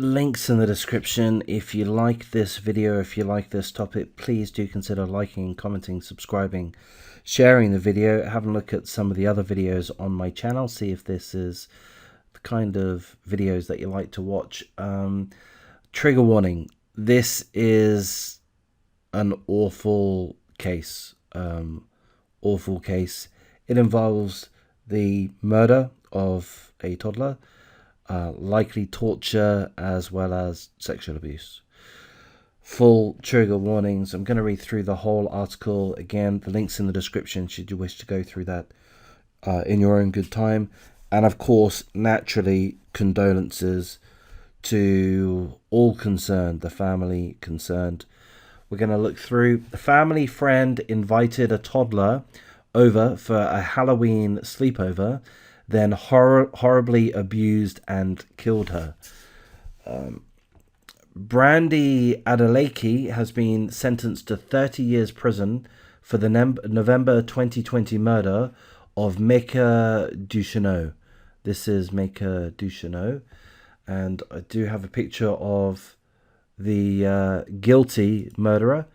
Links in the description. If you like this video, if you like this topic, please do consider liking, commenting, subscribing, sharing the video. Have a look at some of the other videos on my channel. See if this is the kind of videos that you like to watch. Trigger warning. This is an awful case. Awful case. It involves the murder of a toddler, likely torture, as well as sexual abuse. Full trigger warnings. I'm going to read through the whole article. Again, the link's in the description should you wish to go through that in your own good time. And of course, naturally, condolences to all concerned, the family concerned. We're going to look through. The family friend invited a toddler over for a Halloween sleepover, then horribly abused and killed her. Brandi Adeleke has been sentenced to 30 years prison for the November 2020 murder of Meka Ducheneaux. This is Meka Ducheneaux, and I do have a picture of the guilty murderer,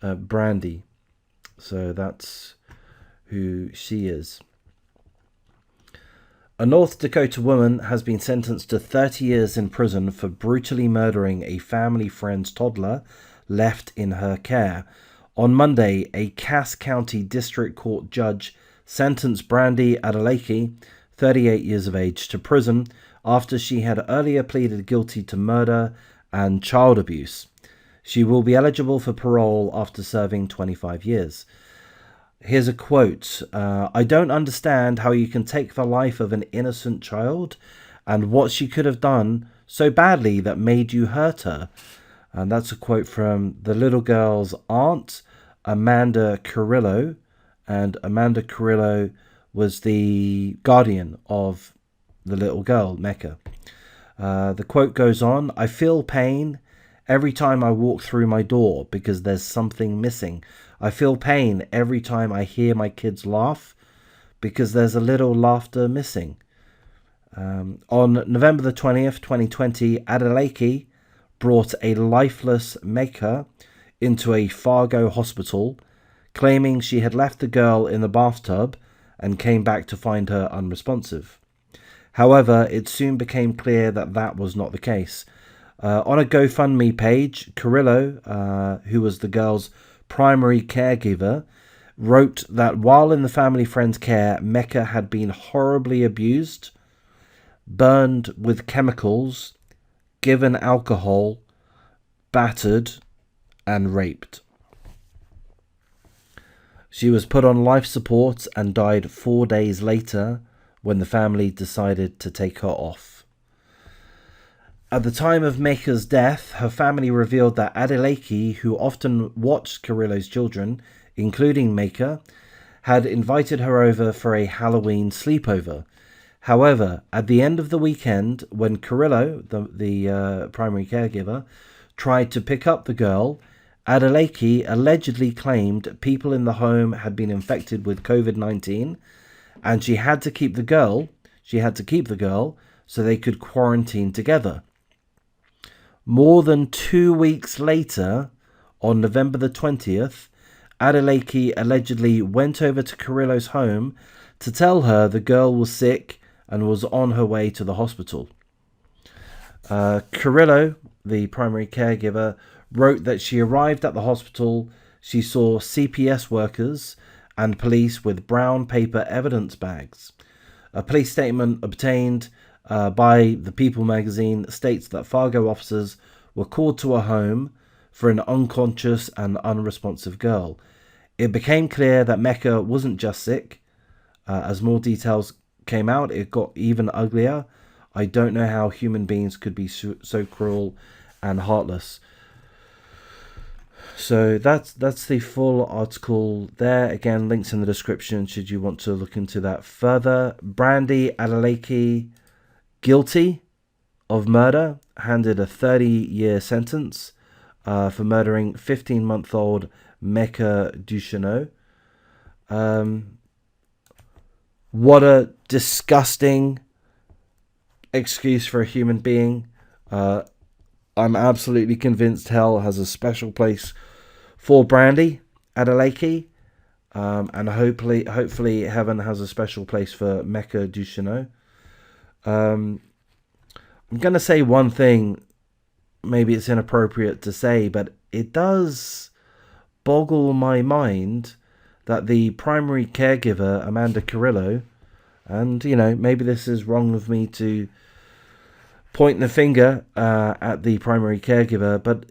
Brandi. So that's who she is. A North Dakota woman has been sentenced to 30 years in prison for brutally murdering a family friend's toddler left in her care. On Monday, a Cass County District Court judge sentenced Brandi Adeleke, 38 years of age, to prison after she had earlier pleaded guilty to murder and child abuse. She will be eligible for parole after serving 25 years. Here's a quote. I don't understand how you can take the life of an innocent child and what she could have done so badly that made you hurt her. And that's a quote from the little girl's aunt, Amanda Carrillo. And Amanda Carrillo was the guardian of the little girl, Meka. The quote goes on, I feel pain every time I walk through my door because there's something missing. I feel pain every time I hear my kids laugh because there's a little laughter missing. On November the 20th, 2020, Adeleke brought a lifeless Meka into a Fargo hospital, claiming she had left the girl in the bathtub and came back to find her unresponsive. However, it soon became clear that that was not the case. On a GoFundMe page, Carrillo, who was the girl's primary caregiver, wrote that while in the family friend's care, Meka had been horribly abused, burned with chemicals, given alcohol, battered, and raped. She was put on life support and died 4 days later when the family decided to take her off. At the time of Meka's death, her family revealed that Adeleke, who often watched Carrillo's children, including Meka, had invited her over for a Halloween sleepover. However, at the end of the weekend, when Carrillo, the primary caregiver, tried to pick up the girl, Adeleke allegedly claimed people in the home had been infected with COVID-19, and she had to keep the girl so they could quarantine together. More than 2 weeks later, on November the 20th, Adeleke allegedly went over to Carrillo's home to tell her the girl was sick and was on her way to the hospital. Carrillo, the primary caregiver, wrote that she arrived at the hospital, she saw CPS workers and police with brown paper evidence bags. A police statement obtained by the People magazine states that Fargo officers were called to a home for an unconscious and unresponsive girl. It became clear that Meka wasn't just sick. As more details came out, it got even uglier. I don't know how human beings could be so cruel and heartless. So that's the full article there. Again, links in the description should you want to look into that further. Brandi Adeleke, guilty of murder, handed a 30-year sentence for murdering 15-month-old Meka Ducheneaux. What a disgusting excuse for a human being. I'm absolutely convinced hell has a special place for Brandi Adeleke, and hopefully heaven has a special place for Meka Ducheneaux. I'm going to say one thing, maybe it's inappropriate to say, but it does boggle my mind that the primary caregiver, Amanda Carrillo, and, maybe this is wrong of me to point the finger at the primary caregiver, but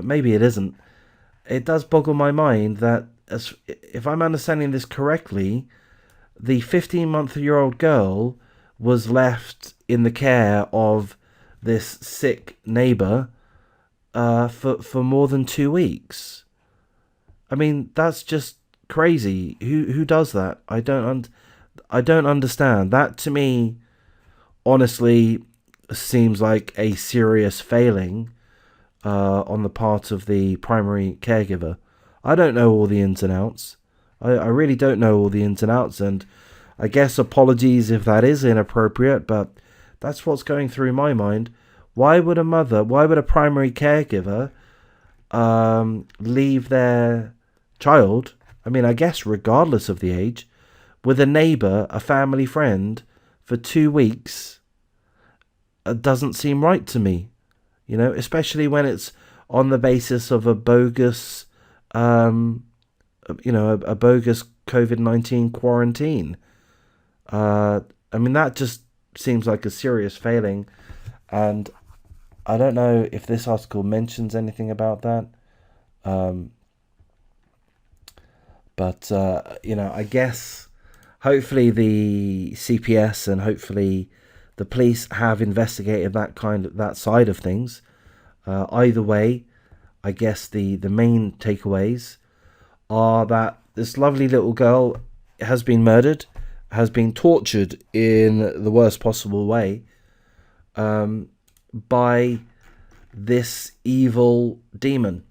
maybe it isn't. It does boggle my mind that, if I'm understanding this correctly, the 15-month-old girl was left in the care of this sick neighbor for more than 2 weeks. I mean, that's just crazy. Who does that? I don't understand. That, to me, honestly, seems like a serious failing on the part of the primary caregiver. I don't know all the ins and outs. I really don't know all the ins and outs, and I guess apologies if that is inappropriate, but that's what's going through my mind. Why would a primary caregiver leave their child, I mean, I guess regardless of the age, with a neighbour, a family friend, for 2 weeks? It doesn't seem right to me, especially when it's on the basis of a bogus, a bogus COVID-19 quarantine. I mean, that just seems like a serious failing, and I don't know if this article mentions anything about that. But I guess hopefully the CPS and hopefully the police have investigated that side of things. Either way, I guess the main takeaways are that this lovely little girl has been murdered, has been tortured in the worst possible way by this evil demon.